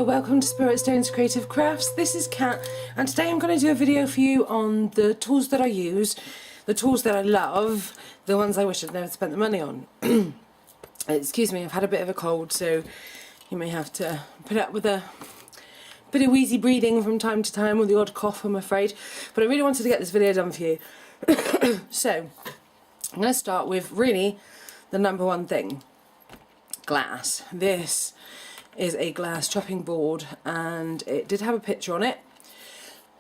Hello, welcome to Spirit Stones Creative Crafts. This is Kat, and today I'm going to do a video for you on the tools that I use, the tools that I love, the ones I wish I'd never spent the money on. Excuse me, I've had a bit of a cold, so you may have to put up with a bit of wheezy breathing from time to time, or the odd cough, I'm afraid. But I really wanted to get this video done for you. So, I'm going to start with really the number one thing. Glass. This is a glass chopping board, and it did have a picture on it,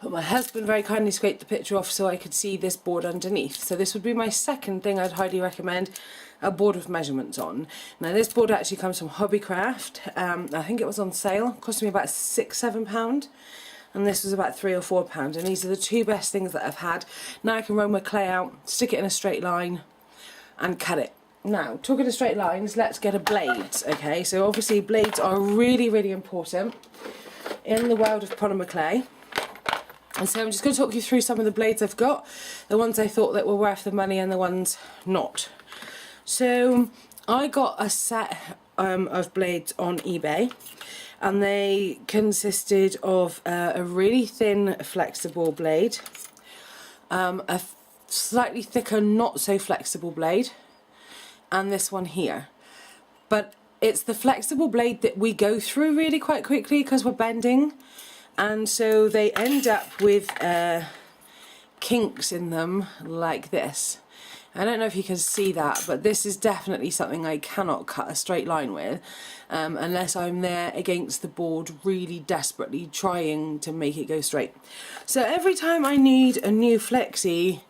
but my husband very kindly scraped the picture off so I could see this board underneath. So this would be my second thing I'd highly recommend, a board with measurements on. Now this board actually comes from Hobbycraft. I think it was on sale, it cost me about £6–7, and this was about £3 or £4, and these are the two best things that I've had. Now I can roll my clay out, stick it in a straight line and cut it. Now, talking of straight lines, let's get a blade, okay? So obviously blades are really, really important in the world of polymer clay. And so I'm just going to talk you through some of the blades I've got, the ones I thought that were worth the money and the ones not. So I got a set of blades on eBay, and they consisted of a really thin flexible blade, a slightly thicker not so flexible blade, and this one here. But it's the flexible blade that we go through really quite quickly because we're bending, and so they end up with kinks in them like this. I don't know if you can see that, but this is definitely something I cannot cut a straight line with unless I'm there against the board really desperately trying to make it go straight. So every time I need a new flexi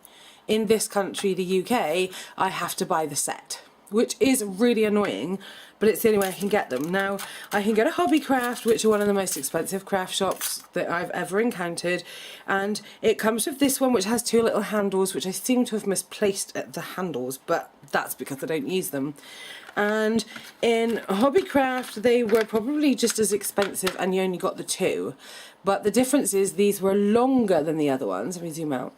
in this country, the UK, I have to buy the set, which is really annoying, but it's the only way I can get them. Now, I can go to Hobbycraft, which are one of the most expensive craft shops that I've ever encountered, and it comes with this one which has two little handles, which I seem to have misplaced at the handles, but that's because I don't use them. And in Hobbycraft they were probably just as expensive, and you only got the two, but the difference is these were longer than the other ones. Let me zoom out.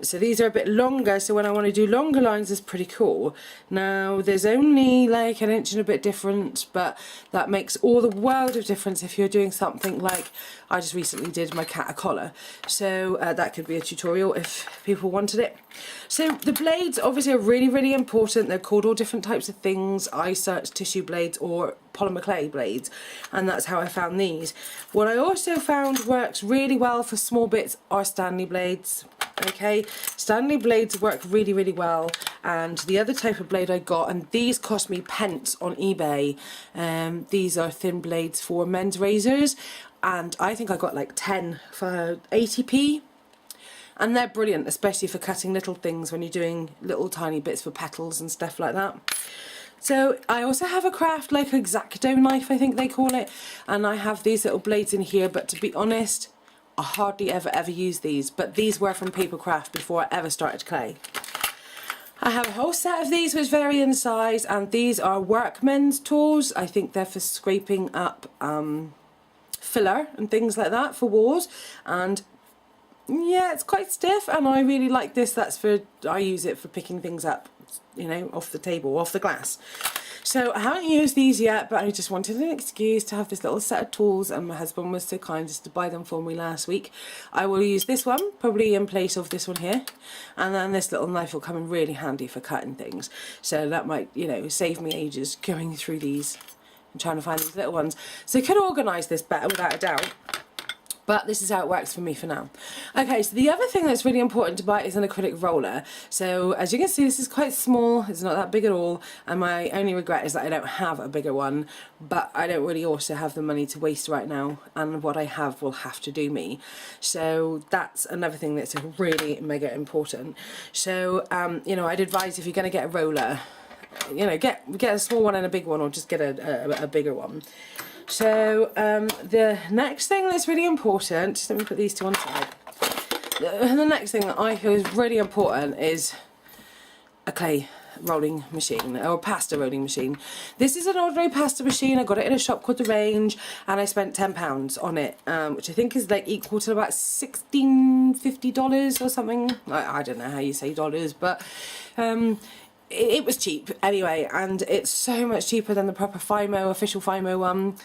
So these are a bit longer, so when I want to do longer lines it's pretty cool. Now there's only like an inch and a bit difference, but that makes all the world of difference if you're doing something like I just recently did my cat a collar, so that could be a tutorial if people wanted it. So the blades obviously are really, really important. They're called all different types of things. I searched tissue blades or polymer clay blades, and that's how I found these. What I also found works really well for small bits are Stanley blades. Okay, Stanley blades work really, really well, and the other type of blade I got, and these cost me pence on eBay, these are thin blades for men's razors, and I think I got like 10 for 80p, and they're brilliant, especially for cutting little things when you're doing little tiny bits for petals and stuff like that. So I also have a craft like X-Acto knife, I think they call it, and I have these little blades in here, but to be honest, I hardly ever use these, but these were from Papercraft before I ever started clay. I have a whole set of these which vary in size, and these are workmen's tools. I think they're for scraping up filler and things like that for walls, and yeah, it's quite stiff, and I really like this. That's for, I use it for picking things up, you know, off the table, off the glass. So I haven't used these yet, but I just wanted an excuse to have this little set of tools, and my husband was so kind as to buy them for me last week. I will use this one probably in place of this one here, and then this little knife will come in really handy for cutting things. So that might, you know, save me ages going through these and trying to find these little ones. So I could organise this better without a doubt, but this is how it works for me for now. Okay, so the other thing that's really important to buy is an acrylic roller. So as you can see, this is quite small, it's not that big at all, and my only regret is that I don't have a bigger one, but I don't really also have the money to waste right now, and what I have will have to do me. So that's another thing that's really mega important. So, you know, I'd advise if you're going to get a roller, you know, get a small one and a big one, or just get a bigger one. So the next thing that's really important, just let me put these to one side. The next thing that I feel is really important is a clay rolling machine, or a pasta rolling machine. This is an ordinary pasta machine. I got it in a shop called The Range, and I spent £10 on it, which I think is like equal to about $50 or something. I don't know how you say dollars, but it was cheap anyway, and it's so much cheaper than the proper FIMO, official FIMO one.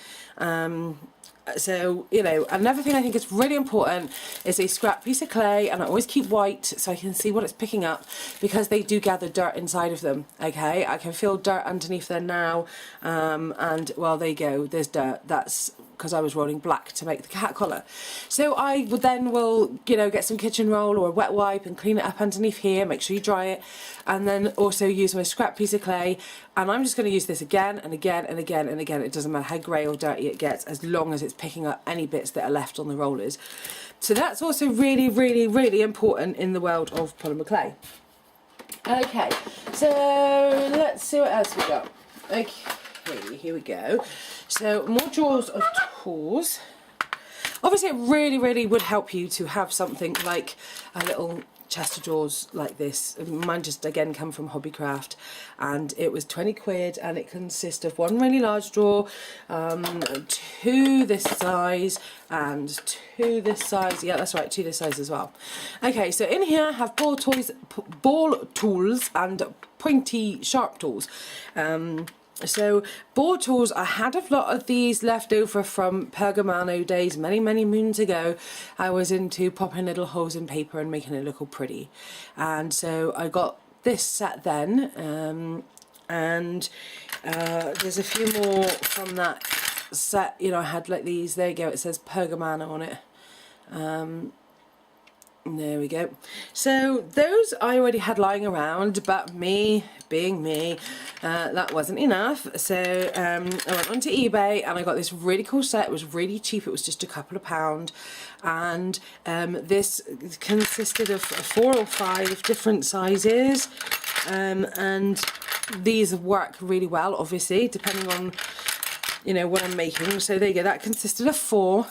So, you know, another thing I think is really important is a scrap piece of clay, and I always keep white so I can see what it's picking up, because they do gather dirt inside of them, okay? I can feel dirt underneath there now, and, well, there you go, there's dirt. That's because I was rolling black to make the cat collar. So I would then you know, get some kitchen roll or a wet wipe and clean it up underneath here, make sure you dry it, and then also use my scrap piece of clay, and I'm just going to use this again and again and again and again. It doesn't matter how grey or dirty it gets, as long as it's picking up any bits that are left on the rollers. So that's also really, really, really important in the world of polymer clay. Okay, so let's see what else we got. Okay, here we go. So more drawers of tools. Obviously it really, really would help you to have something like a little chest of drawers like this. Mine just again come from Hobbycraft, and it was 20 quid, and it consists of one really large drawer, two this size and two this size. Yeah, that's right, two this size as well. Okay, so in here I have ball tools and pointy sharp tools. So ball tools, I had a lot of these left over from Pergamano days many, many moons ago. I was into popping little holes in paper and making it look all pretty, and so I got this set then, and there's a few more from that set. You know, I had like these, there you go, it says Pergamano on it. There we go. So those I already had lying around, but me being me, that wasn't enough. So I went onto eBay and I got this really cool set. It was really cheap, it was just a couple of pounds, and this consisted of 4 or 5 different sizes, and these work really well, obviously, depending on, you know, what I'm making. So there you go, that consisted of 4.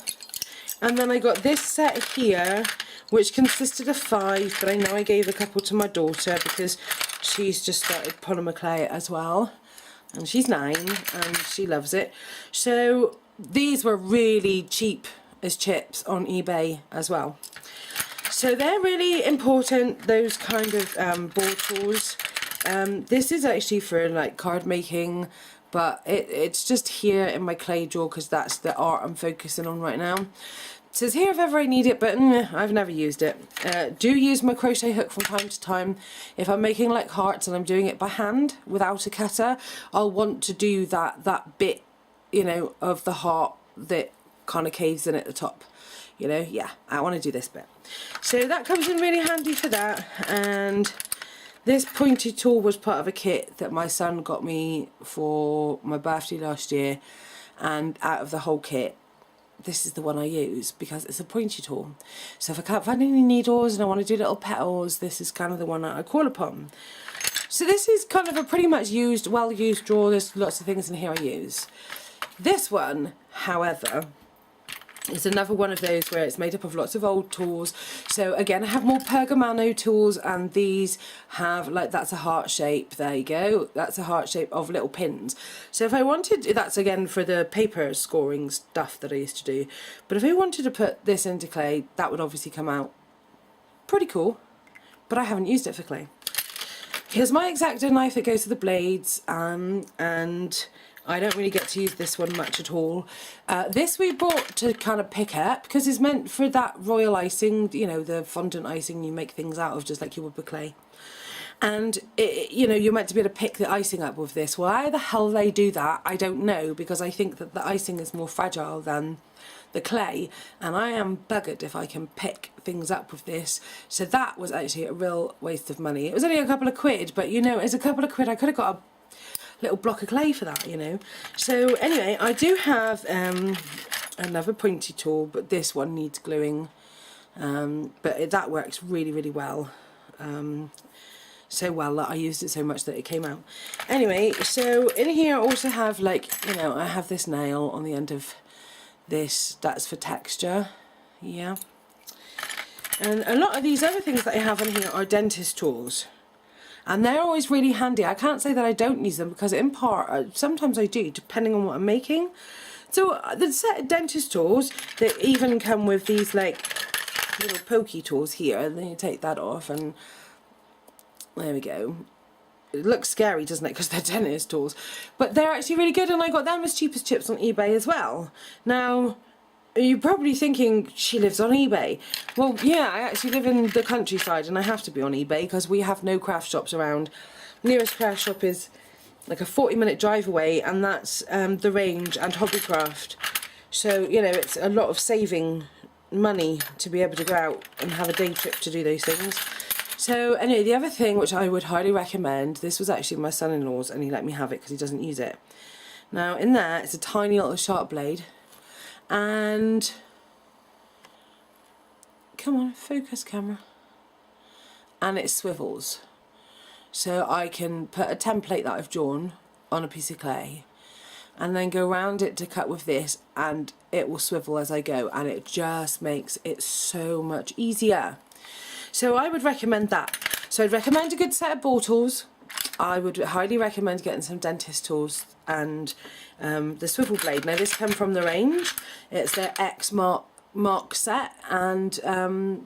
And then I got this set here, which consisted of 5, but I know I gave a couple to my daughter because she's just started polymer clay as well, and she's 9 and she loves it. So these were really cheap as chips on eBay as well. So they're really important, those kind of ball tools. This is actually for like card making, but it's just here in my clay drawer because that's the art I'm focusing on right now. It says here if ever I need it, but I've never used it. Do use my crochet hook from time to time. If I'm making like hearts and I'm doing it by hand without a cutter, I'll want to do that bit, you know, of the heart that kind of caves in at the top. You know, yeah, I want to do this bit. So that comes in really handy for that. And this pointy tool was part of a kit that my son got me for my birthday last year, and out of the whole kit, this is the one I use because it's a pointy tool. So if I can't find any needles and I want to do little petals, this is kind of the one that I call upon. So this is kind of a pretty much used, well used drawer. There's lots of things in here I use. This one, however, is another one of those where it's made up of lots of old tools. So again, I have more Pergamano tools, and these have, like, that's a heart shape, there you go, that's a heart shape of little pins. So if I wanted, that's again for the paper scoring stuff that I used to do, but if I wanted to put this into clay, that would obviously come out pretty cool, but I haven't used it for clay. Here's my X-Acto knife that goes to the blades, and I don't really get to use this one much at all. This we bought to kind of pick up because it's meant for that royal icing, you know, the fondant icing you make things out of just like you would with clay. And, you know, you're meant to be able to pick the icing up with this. Why the hell they do that, I don't know, because I think that the icing is more fragile than the clay, and I am buggered if I can pick things up with this. So that was actually a real waste of money. It was only a couple of quid, but, you know, it's a couple of quid. I could have got a little block of clay for that, you know. So anyway, I do have another pointy tool, but this one needs gluing, but that works really, really well, so well that I used it so much that it came out. Anyway, so in here I also have, like, you know, I have this nail on the end of this, that's for texture, yeah. And a lot of these other things that I have on here are dentist tools. And they're always really handy. I can't say that I don't use them because in part, sometimes I do, depending on what I'm making. So the set of dentist tools that even come with these like little pokey tools here, and then you take that off and there we go. It looks scary, doesn't it, because they're dentist tools. But they're actually really good, and I got them as cheap as chips on eBay as well. Now, You're probably thinking she lives on eBay. Well, yeah, I actually live in the countryside and I have to be on eBay because we have no craft shops around. Nearest craft shop is like a 40-minute drive away, and that's The Range and Hobbycraft. So, you know, it's a lot of saving money to be able to go out and have a day trip to do those things. So anyway, the other thing which I would highly recommend, this was actually my son-in-law's and he let me have it because he doesn't use it. Now in there it's a tiny little sharp blade, and come on, focus camera, and it swivels, so I can put a template that I've drawn on a piece of clay and then go around it to cut with this, and it will swivel as I go, and it just makes it so much easier. So I would recommend that. So I'd recommend a good set of ball tools. I would highly recommend getting some dentist tools and the swivel blade. Now this came from The Range. It's their X Mark set, and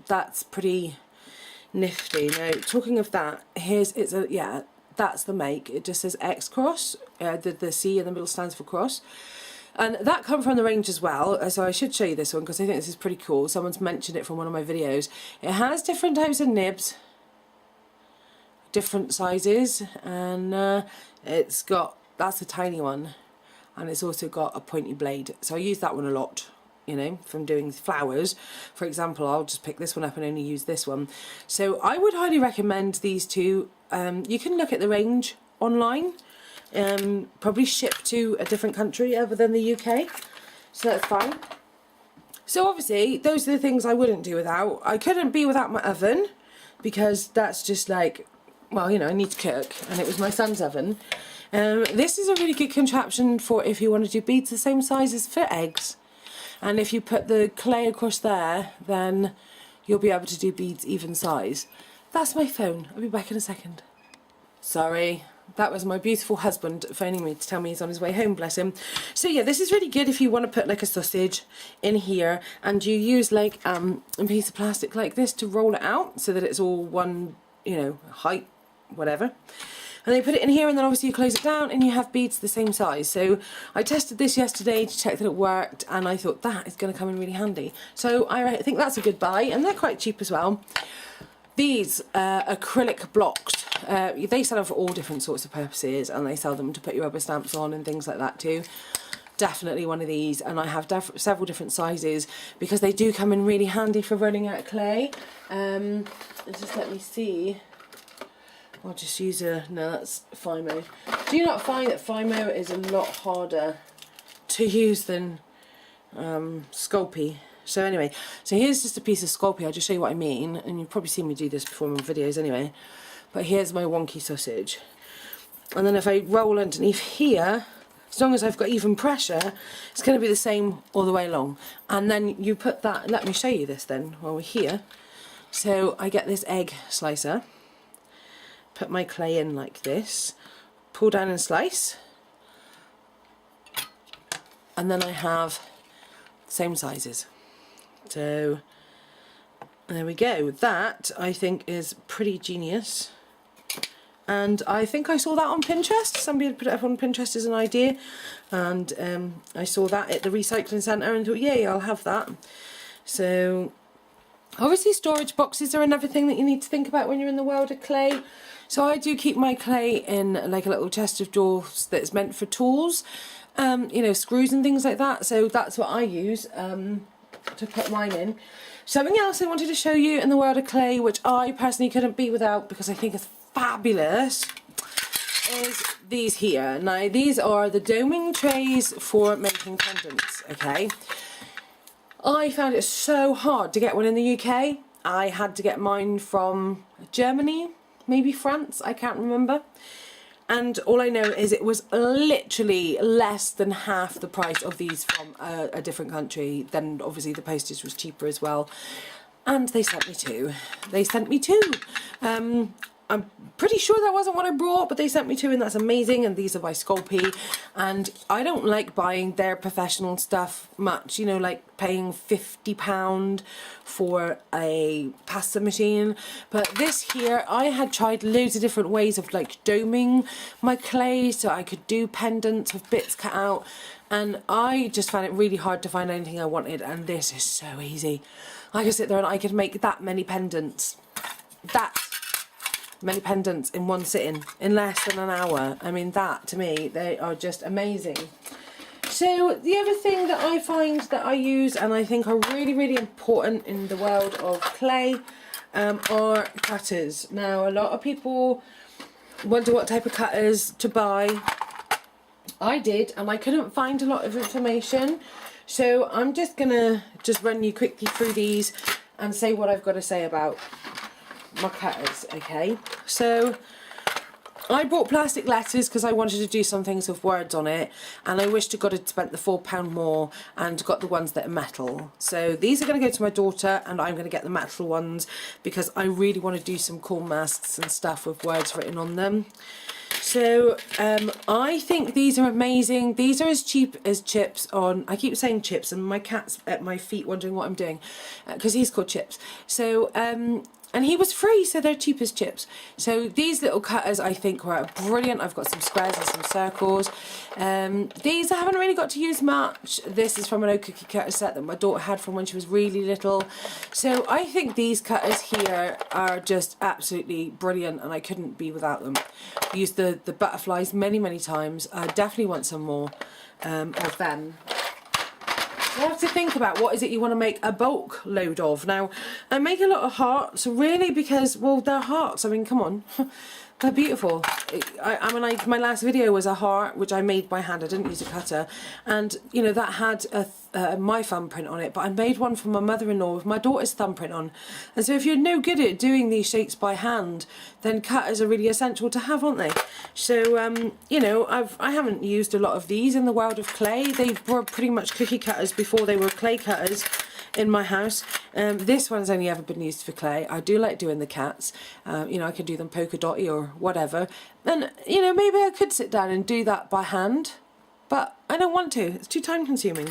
that's pretty nifty. Now talking of that, that's the make. It just says X cross. The C in the middle stands for cross. And that come from The Range as well, so I should show you this one because I think this is pretty cool. Someone's mentioned it from one of my videos. It has different types of nibs, different sizes, and that's a tiny one, and it's also got a pointy blade. So I use that one a lot, you know, from doing flowers. For example, I'll just pick this one up and only use this one. So I would highly recommend these two. You can look at The Range online. Probably shipped to a different country other than the UK, so that's fine. So obviously those are the things I wouldn't do without. I couldn't be without my oven, because that's just like, well, you know, I need to cook, and it was my son's oven. This is a really good contraption for if you want to do beads the same size as for eggs, and if you put the clay across there, then you'll be able to do beads even size. That's my phone. I'll be back in a second. Sorry. That was my beautiful husband phoning me to tell me he's on his way home, bless him. So yeah, this is really good if you want to put like a sausage in here, and you use like a piece of plastic like this to roll it out so that it's all one, you know, height, whatever. And they put it in here, and then obviously you close it down and you have beads the same size. So I tested this yesterday to check that it worked, and I thought that is going to come in really handy. So I think that's a good buy, and they're quite cheap as well. These acrylic blocks, they sell them for all different sorts of purposes, and they sell them to put your rubber stamps on and things like that too. Definitely one of these, and I have several different sizes because they do come in really handy for running out of clay. Just let me see. I'll just use no, that's Fimo. Do you not find that Fimo is a lot harder to use than Sculpey? So anyway, so here's just a piece of Sculpey. I'll just show you what I mean, and you've probably seen me do this before in my videos anyway. But here's my wonky sausage, and then if I roll underneath here, as long as I've got even pressure, it's going to be the same all the way along. And then you put that, let me show you this then while we're here. So I get this egg slicer, put my clay in like this, pull down and slice, and then I have the same sizes. So there we go. That I think is pretty genius, and I think I saw that on Pinterest. Somebody had put it up on Pinterest as an idea, and I saw that at the recycling centre and thought, yay, I'll have that. So obviously storage boxes are another thing that you need to think about when you're in the world of clay. So I do keep my clay in like a little chest of drawers that's meant for tools, you know, screws and things like that. So that's what I use to put mine in. Something else I wanted to show you in the world of clay, which I personally couldn't be without because I think is fabulous, is these here. Now these are the doming trays for making pendants, okay? I found it so hard to get one in the UK. I had to get mine from Germany, maybe France, I can't remember. And all I know is it was literally less than half the price of these from a different country. Then obviously the postage was cheaper as well. And they sent me two. They sent me two. I'm pretty sure that wasn't what I brought, but they sent me two, and that's amazing. And these are by Sculpey, and I don't like buying their professional stuff much, you know, like paying £50 for a pasta machine. But this here, I had tried loads of different ways of like doming my clay so I could do pendants with bits cut out, and I just found it really hard to find anything I wanted, and this is so easy. I could sit there and I could make that many pendants in one sitting in less than an hour. I mean, that to me, they are just amazing. So the other thing that I find that I use and I think are really, really important in the world of clay are cutters. Now, a lot of people wonder what type of cutters to buy. I did, and I couldn't find a lot of information, so I'm just gonna run you quickly through these and say what I've got to say about my cutters. Okay, so I bought plastic letters because I wanted to do some things with words on it, and I wish to God I'd spent the £4 more and got the ones that are metal. So these are going to go to my daughter, and I'm going to get the metal ones because I really want to do some cool masks and stuff with words written on them. So I think these are amazing. These are as cheap as chips on, I keep saying chips and my cat's at my feet wondering what I'm doing because he's called Chips. So and he was free, so they're cheap as chips. So these little cutters I think were brilliant. I've got some squares and some circles. These I haven't really got to use much. This is from an oak cookie cutter set that my daughter had from when she was really little. So I think these cutters here are just absolutely brilliant, and I couldn't be without them. I used the butterflies many, many times. I definitely want some more of them. You have to think about what is it you want to make a bulk load of. Now, I make a lot of hearts, really, because, well, they're hearts. I mean, come on. They're beautiful. I mean, my last video was a heart, which I made by hand. I didn't use a cutter. And, you know, that had my thumbprint on it. But I made one for my mother-in-law with my daughter's thumbprint on. And so if you're no good at doing these shapes by hand, then cutters are really essential to have, aren't they? So, you know, I haven't used a lot of these in the world of clay. They were pretty much cookie cutters before they were clay cutters in my house. This one's only ever been used for clay. I do like doing the cats. You know, I could do them polka dotty or whatever. And, you know, maybe I could sit down and do that by hand, but I don't want to. It's too time consuming.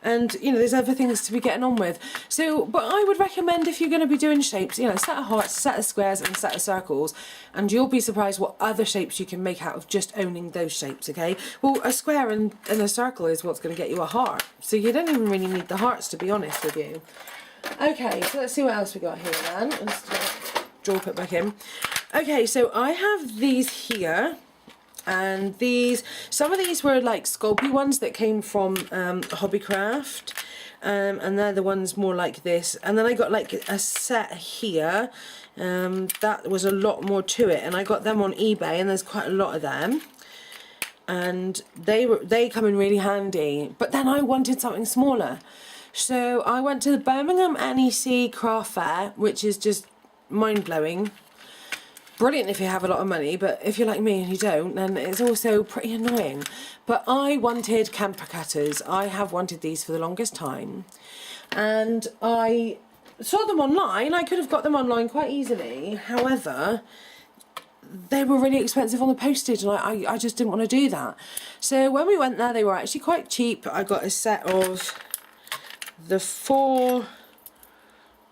And, you know, there's other things to be getting on with. So, but I would recommend if you're going to be doing shapes, you know, a set of hearts, a set of squares and a set of circles, and you'll be surprised what other shapes you can make out of just owning those shapes, okay? Well, a square and a circle is what's going to get you a heart. So you don't even really need the hearts, to be honest with you. Okay, so let's see what else we got here then. Let's drop it back in. Okay, so I have these here. And these, some of these were like sculpey ones that came from Hobbycraft, and they're the ones more like this. And then I got like a set here that was a lot more to it, and I got them on eBay, and there's quite a lot of them, and they come in really handy. But then I wanted something smaller, so I went to the Birmingham NEC Craft Fair, which is just mind-blowing. Brilliant if you have a lot of money, but if you're like me and you don't, then it's also pretty annoying. But I wanted camper cutters. I have wanted these for the longest time, and I saw them online. I could have got them online quite easily. However, they were really expensive on the postage, and I just didn't want to do that. So when we went there, they were actually quite cheap. I got a set of the 4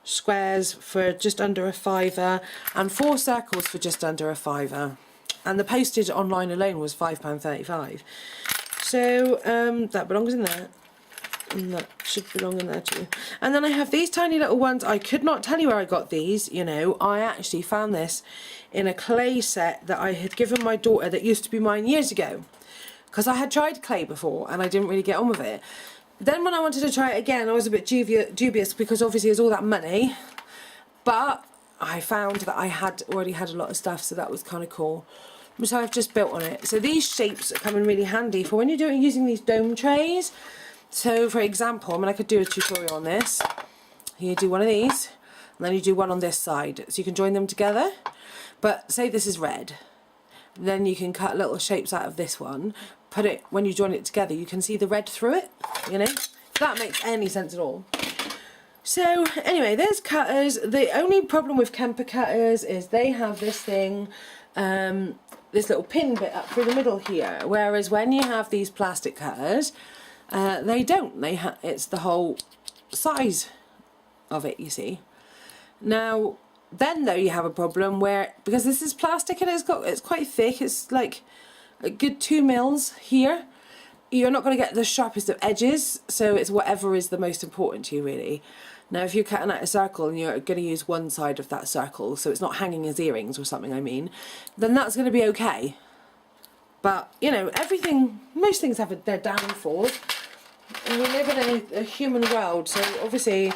squares for just under a £5 and 4 circles for just under a £5, and the postage online alone was £5.35. So that belongs in there, and that should belong in there too. And then I have these tiny little ones. I could not tell you where I got these. You know, I actually found this in a clay set that I had given my daughter that used to be mine years ago, because I had tried clay before and I didn't really get on with it. Then when I wanted to try it again, I was a bit dubious because obviously it's all that money, but I found that I had already had a lot of stuff, so that was kind of cool. So I've just built on it. So these shapes come in really handy for when you're using these dome trays. So for example, I mean, I could do a tutorial on this. You do one of these, and then you do one on this side, so you can join them together. But say this is red, then you can cut little shapes out of this one, put it, when you join it together, you can see the red through it, you know? If that makes any sense at all. So anyway, there's cutters. The only problem with camper cutters is they have this thing, this little pin bit up through the middle here, whereas when you have these plastic cutters, they don't. It's the whole size of it, you see. Now, then though, you have a problem where, because this is plastic and it's quite thick, it's like a good 2 mils here, you're not going to get the sharpest of edges, so it's whatever is the most important to you really. Now if you're cutting out a circle and you're going to use one side of that circle, so it's not hanging as earrings or something, I mean, then that's going to be okay. But, you know, most things have their downfalls. And we live in a human world, so obviously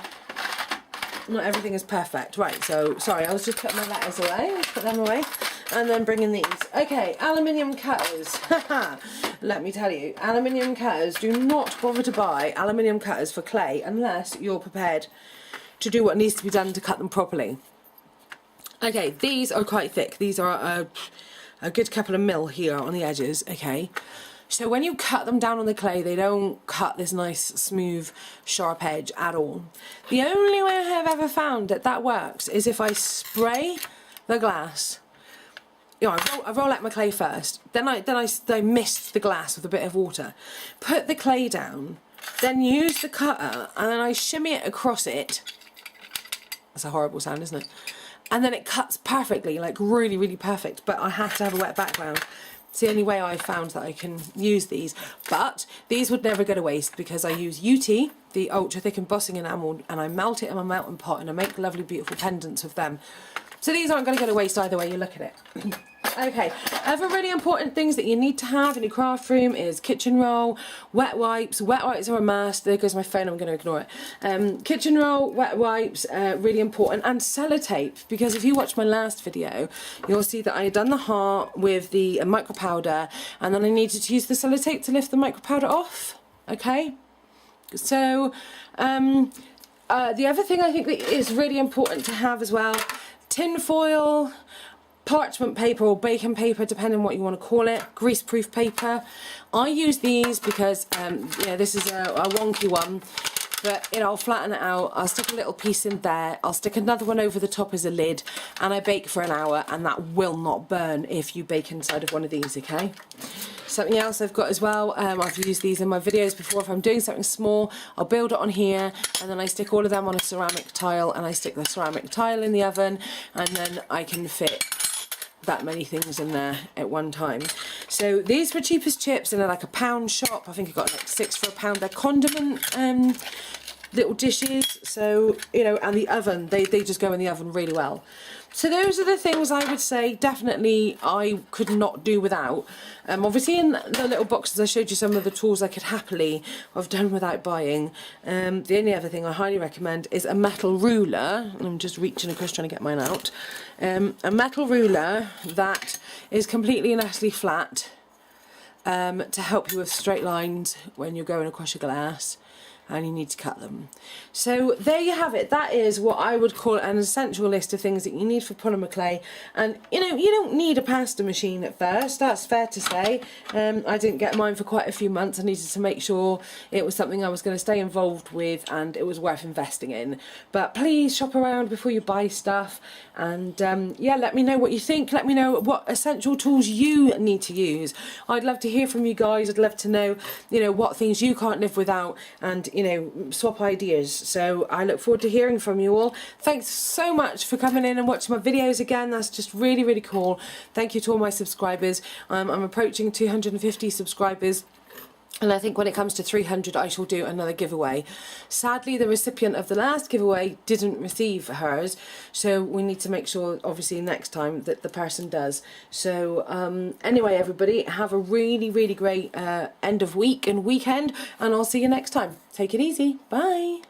not everything is perfect. Right, so, sorry, I was just putting my letters away. Let's put them away. And then bringing these. Okay, aluminium cutters. Let me tell you, aluminium cutters, do not bother to buy aluminium cutters for clay unless you're prepared to do what needs to be done to cut them properly. Okay, these are quite thick. These are a good couple of mil here on the edges, okay? So when you cut them down on the clay, they don't cut this nice, smooth, sharp edge at all. The only way I have ever found that works is if I spray the glass. You know, I roll out my clay first, then I mist the glass with a bit of water, put the clay down, then use the cutter, and then I shimmy it across it. That's a horrible sound, isn't it? And then it cuts perfectly, like really, really perfect, but I have to have a wet background. It's the only way I've found that I can use these. But these would never go to waste because I use UT, the ultra thick embossing enamel, and I melt it in my melting pot and I make lovely, beautiful pendants with them. So these aren't going to go to waste either way you look at it. Okay, other really important things that you need to have in your craft room is kitchen roll, wet wipes. Wet wipes are a must. There goes my phone, I'm going to ignore it. Kitchen roll, wet wipes, really important, and sellotape, because if you watch my last video, you'll see that I had done the heart with the micro powder, and then I needed to use the sellotape to lift the micro powder off. Okay, so the other thing I think that is really important to have as well, tin foil, parchment paper or baking paper, depending on what you want to call it, greaseproof paper. I use these because yeah, this is a wonky one, but you know, I'll flatten it out, I'll stick a little piece in there, I'll stick another one over the top as a lid, and I bake for an hour, and that will not burn if you bake inside of one of these, okay? Something else I've got as well, I've used these in my videos before. If I'm doing something small, I'll build it on here, and then I stick all of them on a ceramic tile, and I stick the ceramic tile in the oven, and then I can fit that many things in there at one time. So these were cheap as chips, and they're like £1 shop. I think I got like 6 for £1. They're condiment little dishes, so you know, and the oven, they just go in the oven really well. So those are the things I would say definitely I could not do without. Obviously in the little boxes I showed you some of the tools I could happily have done without buying. The only other thing I highly recommend is a metal ruler. I'm just reaching across trying to get mine out. A metal ruler that is completely and utterly flat, to help you with straight lines when you're going across your glass and you need to cut them. So there you have it. That is what I would call an essential list of things that you need for polymer clay. And you know, you don't need a pasta machine at first, that's fair to say. I didn't get mine for quite a few months. I needed to make sure it was something I was going to stay involved with and it was worth investing in. But please shop around before you buy stuff, and yeah, let me know what you think. Let me know what essential tools you need to use. I'd love to hear from you guys. I'd love to know, you know, what things you can't live without, and you know, swap ideas. So I look forward to hearing from you all. Thanks so much for coming in and watching my videos again. That's just really, really cool. Thank you to all my subscribers. I'm approaching 250 subscribers, and I think when it comes to 300 I shall do another giveaway. Sadly, the recipient of the last giveaway didn't receive hers, so we need to make sure obviously next time that the person does. So anyway, everybody, have a really, really great end of week and weekend, and I'll see you next time. Take it easy. Bye.